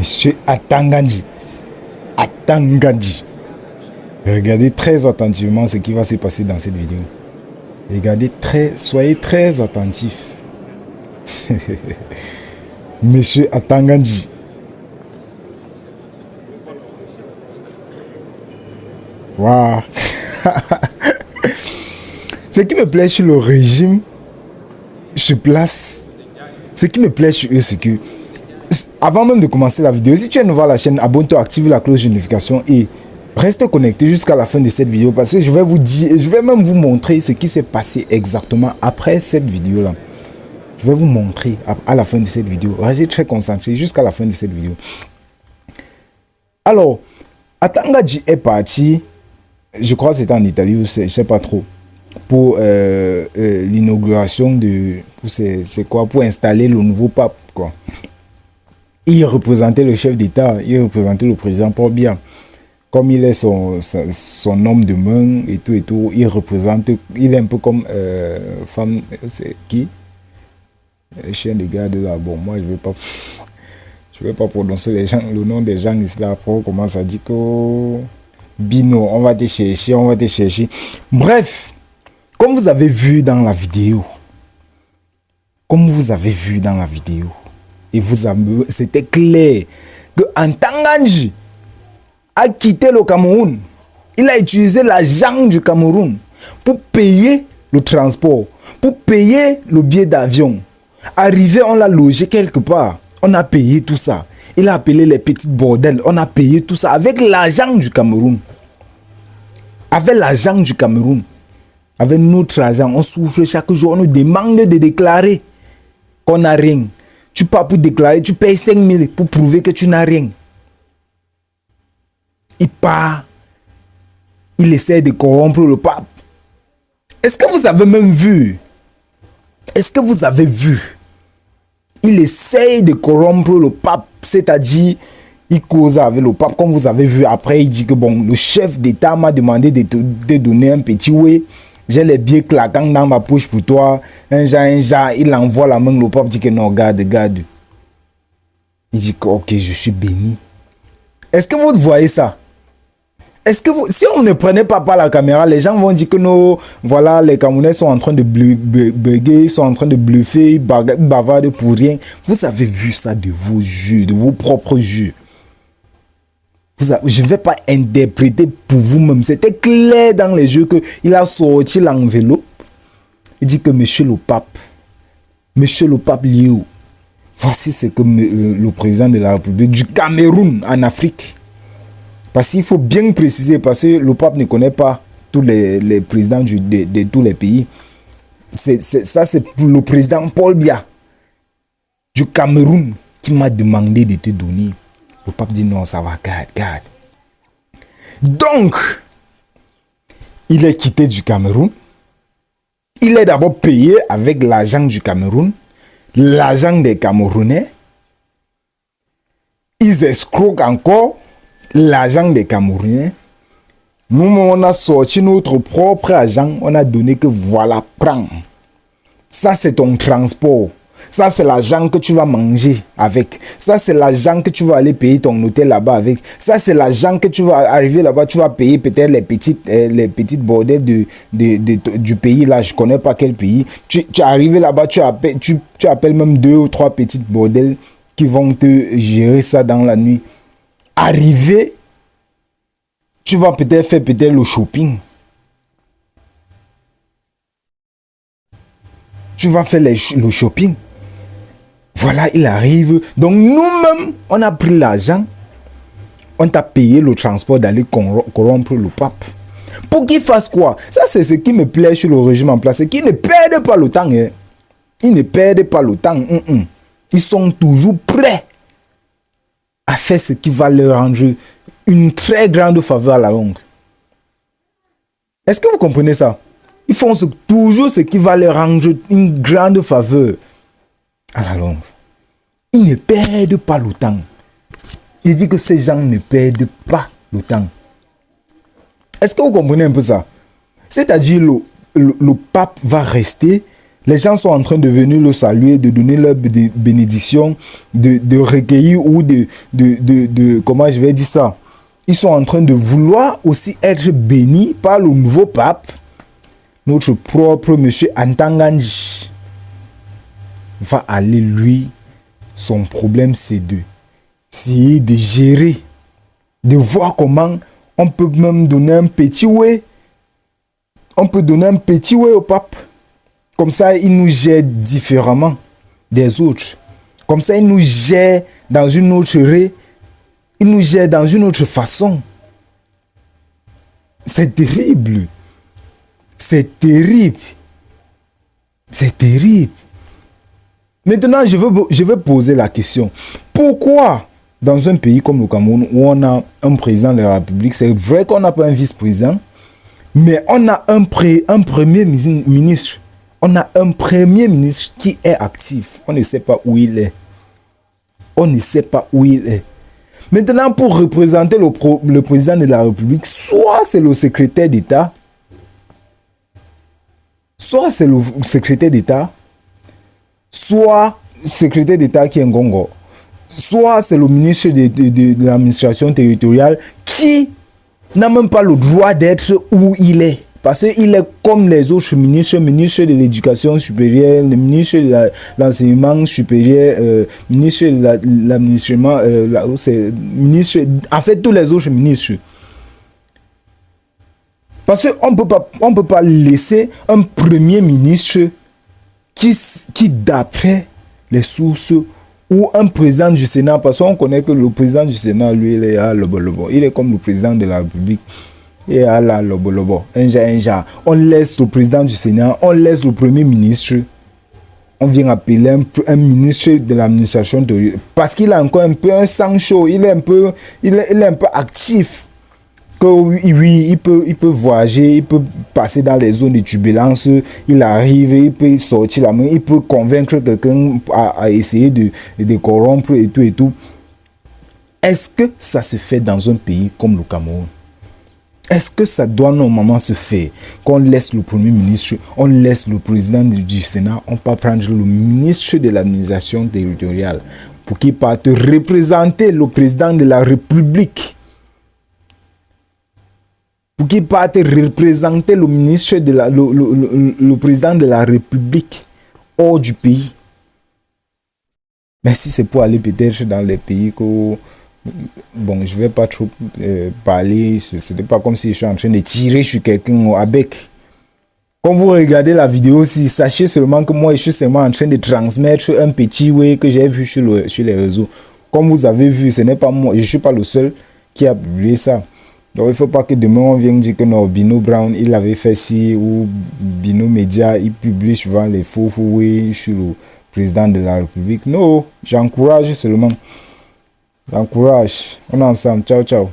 Monsieur Atangandji. Atangandji. Regardez très attentivement ce qui va se passer dans cette vidéo. Regardez soyez très attentifs. Monsieur Atangandji. Waouh. Ce qui me plaît sur le régime sur place, ce qui me plaît sur eux, c'est que avant même de commencer la vidéo, si tu es nouveau à la chaîne, abonne-toi, active la cloche de notification et reste connecté jusqu'à la fin de cette vidéo parce que je vais vous dire, je vais même vous montrer ce qui s'est passé exactement après cette vidéo là. Je vais vous montrer à la fin de cette vidéo. Restez très concentré jusqu'à la fin de cette vidéo. Alors, Atangandji est parti, je crois que c'était en Italie ou je ne sais pas trop, pour l'inauguration de, c'est quoi, pour installer le nouveau pape quoi. Il représentait le chef d'État, il représentait le président Paul Biya. Comme il est son homme de main et tout, il représente, il est un peu comme femme, c'est qui? Le chien de garde là. Bon, moi je vais pas prononcer le nom des gens ici là. Après on commence à dire que Bino, on va te chercher. Bref, comme vous avez vu dans la vidéo, et c'était clair que Atangandji a quitté le Cameroun. Il a utilisé l'argent du Cameroun pour payer le transport, pour payer le billet d'avion. Arrivé, on l'a logé quelque part. On a payé tout ça. Il a appelé les petites bordels. On a payé tout ça avec l'argent du Cameroun. Avec l'argent du Cameroun. Avec notre argent, on souffre chaque jour. On nous demande de déclarer qu'on n'a rien. Tu pars pour déclarer, tu payes 5 000 pour prouver que tu n'as rien. Il part. Il essaie de corrompre le pape. Est-ce que vous avez même vu? Est-ce que vous avez vu? Il essaie de corrompre le pape, c'est-à-dire, il cause avec le pape, comme vous avez vu. Après, il dit que bon, le chef d'État m'a demandé de te donner un petit ouais. J'ai les billets claquants dans ma poche pour toi. Un genre, il envoie la main, le pape dit que non, garde. Il dit que ok, je suis béni. Est-ce que vous voyez ça? Est-ce que vous, si on ne prenait pas par la caméra, les gens vont dire que non, voilà, les Camerounais sont en train de bugger, ils sont en train de bluffer, bavarder pour rien. Vous avez vu ça de vos yeux, de vos propres yeux. Je ne vais pas interpréter pour vous-même. C'était clair dans les yeux qu'il a sorti l'enveloppe. Il dit que monsieur le pape Liu, voici ce que le président de la République du Cameroun en Afrique. Parce qu'il faut bien préciser, parce que le pape ne connaît pas tous les présidents de tous les pays. Ça, c'est le président Paul Biya du Cameroun qui m'a demandé de te donner. Le pape dit non, ça va, garde. Donc, il est quitté du Cameroun. Il est d'abord payé avec l'argent du Cameroun, l'argent des Camerounais. Ils escroquent encore l'argent des Camerounais. Nous, on a sorti notre propre argent. On a donné que voilà, prends. Ça, c'est ton transport. Ça, c'est l'argent que tu vas manger avec. Ça, c'est l'argent que tu vas aller payer ton hôtel là-bas avec. Ça, c'est l'argent que tu vas arriver là-bas. Tu vas payer peut-être les petites bordels du pays. Là, je ne connais pas quel pays. Tu es arrivé là-bas, tu appelles même 2 ou 3 petites bordels qui vont te gérer ça dans la nuit. Arrivé, tu vas peut-être faire le shopping. Tu vas faire le shopping. Voilà, il arrive. Donc nous-mêmes, on a pris l'argent. On t'a payé le transport d'aller corrompre le pape. Pour qu'il fasse quoi? Ça, c'est ce qui me plaît sur le régime en place. C'est qu'ils ne perdent pas le temps. Hein. Ils ne perdent pas le temps. Ils sont toujours prêts à faire ce qui va leur rendre une très grande faveur à la longue. Est-ce que vous comprenez ça? Ils font toujours ce qui va leur rendre une grande faveur à la longue. Ils ne perdent pas le temps. Je dis que ces gens ne perdent pas le temps. Est-ce que vous comprenez un peu ça? C'est-à-dire le pape va rester Les gens sont en train de venir le saluer, de donner leur bénédiction, de recueillir ou comment je vais dire ça. Ils sont en train de vouloir aussi être bénis par le nouveau pape, notre propre monsieur Antanganji. Va aller, lui, son problème c'est essayer de gérer, de voir comment on peut même donner un petit ouais. On peut donner un petit ouais au pape. Comme ça, il nous gère différemment des autres. Comme ça, il nous gère dans une autre il nous gère dans une autre façon. C'est terrible. C'est terrible. C'est terrible. Maintenant, je veux poser la question. Pourquoi, dans un pays comme le Cameroun, où on a un président de la République, c'est vrai qu'on n'a pas un vice-président, mais on a un premier ministre. On a un premier ministre qui est actif. On ne sait pas où il est. On ne sait pas où il est. Maintenant, pour représenter le président de la République, soit c'est le secrétaire d'État, soit c'est le secrétaire d'État, soit secrétaire d'État qui est Ngongo, soit c'est le ministre de l'administration territoriale qui n'a même pas le droit d'être où il est. Parce qu'il est comme les autres ministres, ministre de l'éducation supérieure, le ministre de l'enseignement supérieur, ministre de l'administration, ministre, en fait tous les autres ministres. Parce qu'on ne peut pas laisser un premier ministre qui d'après les sources, ou un président du Sénat, parce qu'on connaît que le président du Sénat, lui, il est à Lobo. Il est comme le président de la République. Et à la Lobo. On laisse le président du Sénat, on laisse le premier ministre. On vient appeler un ministre de l'administration de... Parce qu'il a encore un peu un sang chaud, il est un peu actif. Que oui, il peut voyager, il peut passer dans les zones de turbulence, il arrive, il peut sortir la main, il peut convaincre quelqu'un à essayer de corrompre et tout et tout. Est-ce que ça se fait dans un pays comme le Cameroun? Est-ce que ça doit normalement se faire qu'on laisse le premier ministre, on laisse le président du Sénat, on peut prendre le ministre de l'administration territoriale pour qu'il parte représenter le président de la République? Pour qu'il parte représenter le ministre de le président de la République hors du pays. Mais si c'est pour aller peut-être dans les pays que... Bon, je ne vais pas trop parler, ce n'est pas comme si je suis en train de tirer sur quelqu'un avec. Quand vous regardez la vidéo, sachez seulement que moi, je suis seulement en train de transmettre un petit way que j'ai vu sur les réseaux. Comme vous avez vu, ce n'est pas moi, je ne suis pas le seul qui a publié ça. Donc il ne faut pas que demain on vienne dire que non, Bino Brown, il avait fait ci, ou Bino Media, il publie souvent les faux way sur le président de la République. Non, j'encourage seulement. J'encourage. On est ensemble. Ciao, ciao.